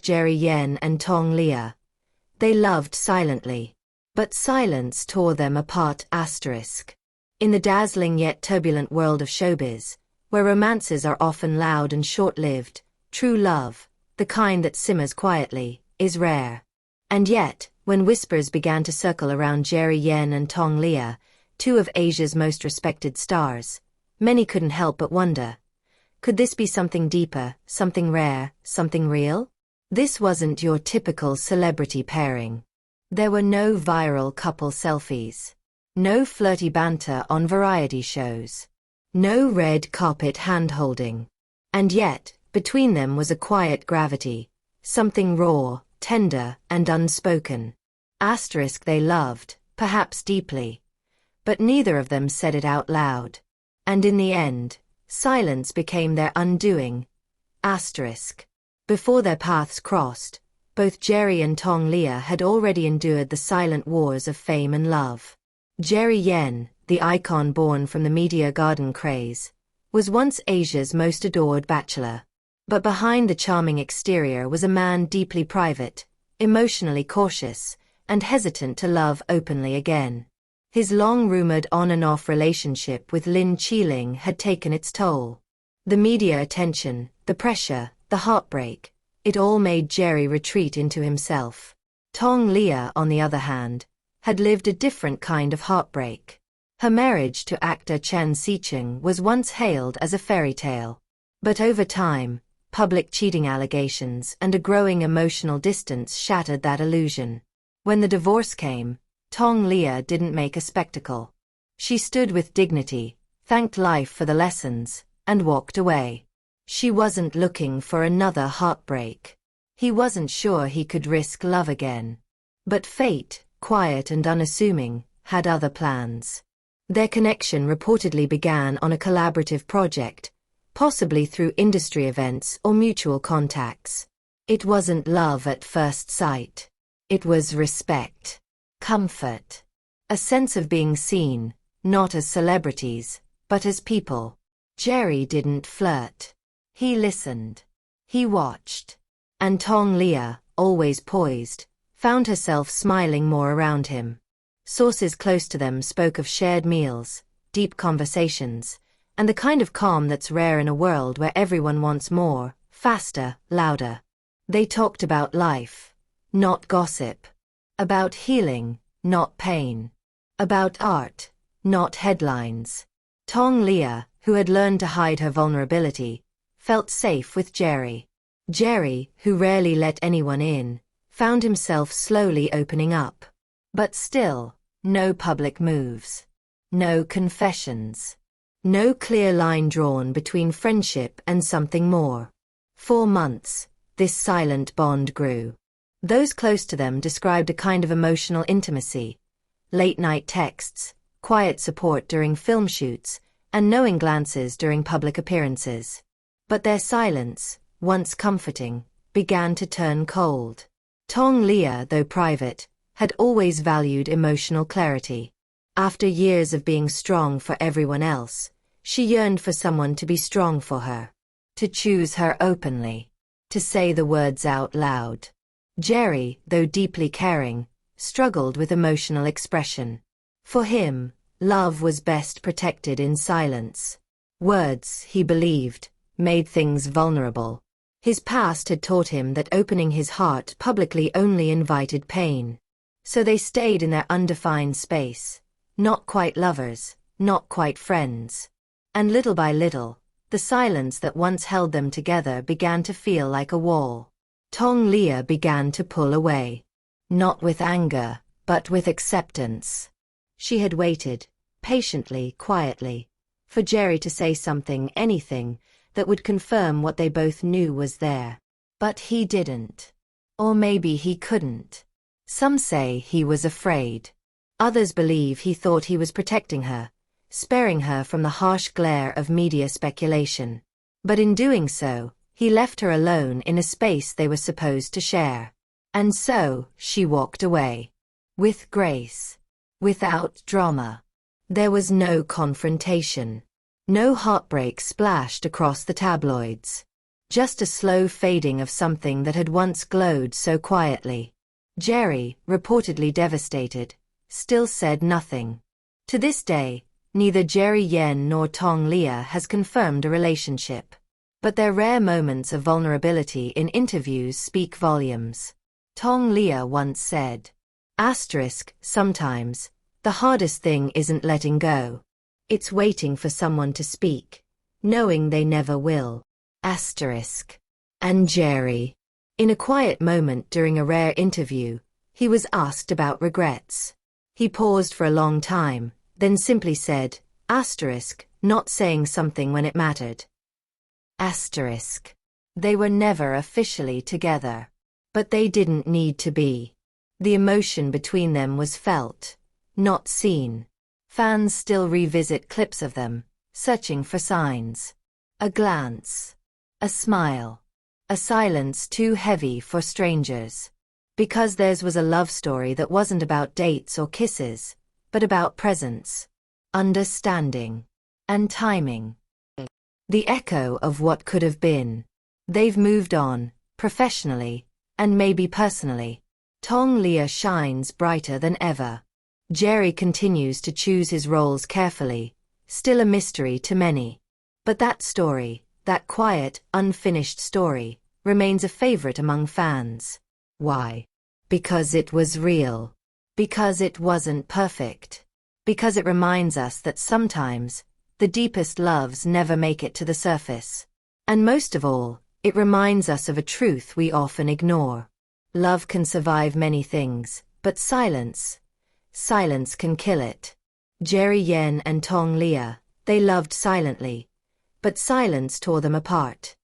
Jerry Yen and Tong Liya. They loved silently. But silence tore them apart. In the dazzling yet turbulent world of showbiz, where romances are often loud and short-lived, true love, the kind that simmers quietly, is rare. And yet, when whispers began to circle around Jerry Yen and Tong Liya, two of Asia's most respected stars, many couldn't help but wonder, could this be something deeper, something rare, something real? This wasn't your typical celebrity pairing. There were no viral couple selfies. No flirty banter on variety shows. No red carpet hand-holding. And yet, between them was a quiet gravity, something raw, tender, and unspoken. They loved, perhaps deeply. But neither of them said it out loud. And in the end, silence became their undoing. Before their paths crossed, both Jerry and Tong Liya had already endured the silent wars of fame and love. Jerry Yen, the icon born from the media garden craze, was once Asia's most adored bachelor. But behind the charming exterior was a man deeply private, emotionally cautious, and hesitant to love openly again. His long-rumored on-and-off relationship with Lin Qiling had taken its toll. The media attention, the pressure, the heartbreak, it all made Jerry retreat into himself. Tong Liya, on the other hand, had lived a different kind of heartbreak. Her marriage to actor Chen Xicheng was once hailed as a fairy tale. But over time, public cheating allegations and a growing emotional distance shattered that illusion. When the divorce came, Tong Liya didn't make a spectacle. She stood with dignity, thanked life for the lessons, and walked away. She wasn't looking for another heartbreak. He wasn't sure he could risk love again. But fate, quiet and unassuming, had other plans. Their connection reportedly began on a collaborative project, possibly through industry events or mutual contacts. It wasn't love at first sight. It was respect, comfort, a sense of being seen, not as celebrities, but as people. Jerry didn't flirt. He listened. He watched. And Tong Liya, always poised, found herself smiling more around him. Sources close to them spoke of shared meals, deep conversations, and the kind of calm that's rare in a world where everyone wants more, faster, louder. They talked about life, not gossip. About healing, not pain. About art, not headlines. Tong Liya, who had learned to hide her vulnerability, felt safe with Jerry. Jerry, who rarely let anyone in, found himself slowly opening up. But still, no public moves. No confessions. No clear line drawn between friendship and something more. 4 months, this silent bond grew. Those close to them described a kind of emotional intimacy. Late-night texts, quiet support during film shoots, and knowing glances during public appearances. But their silence, once comforting, began to turn cold. Tong Liya, though private, had always valued emotional clarity. After years of being strong for everyone else, she yearned for someone to be strong for her. To choose her openly. To say the words out loud. Jerry, though deeply caring, struggled with emotional expression. For him, love was best protected in silence. Words, he believed, made things vulnerable. His past had taught him that opening his heart publicly only invited pain. So they stayed in their undefined space, not quite lovers, not quite friends. And little by little, the silence that once held them together began to feel like a wall. Tong Liya began to pull away. Not with anger, but with acceptance. She had waited, patiently, quietly, for Jerry to say something, anything, that would confirm what they both knew was there. But he didn't. Or maybe he couldn't. Some say he was afraid. Others believe he thought he was protecting her, sparing her from the harsh glare of media speculation. But in doing so, he left her alone in a space they were supposed to share. And so, she walked away. With grace. Without drama. There was no confrontation. No heartbreak splashed across the tabloids. Just a slow fading of something that had once glowed so quietly. Jerry, reportedly devastated, still said nothing. To this day, neither Jerry Yen nor Tong Liya has confirmed a relationship. But their rare moments of vulnerability in interviews speak volumes. Tong Liya once said, sometimes, the hardest thing isn't letting go. It's waiting for someone to speak, knowing they never will. And Jerry. In a quiet moment during a rare interview, he was asked about regrets. He paused for a long time, then simply said, not saying something when it mattered. They were never officially together. But they didn't need to be. The emotion between them was felt, not seen. Fans still revisit clips of them, searching for signs. A glance. A smile. A silence too heavy for strangers. Because theirs was a love story that wasn't about dates or kisses, but about presence, understanding, and timing. The echo of what could have been. They've moved on, professionally, and maybe personally. Tong Liya shines brighter than ever. Jerry continues to choose his roles carefully, still a mystery to many. But that story, that quiet, unfinished story, remains a favorite among fans. Why? Because it was real. Because it wasn't perfect. Because it reminds us that sometimes, the deepest loves never make it to the surface. And most of all, it reminds us of a truth we often ignore. Love can survive many things, but silence can kill it. Jerry Yen and Tong Liya, they loved silently. But silence tore them apart.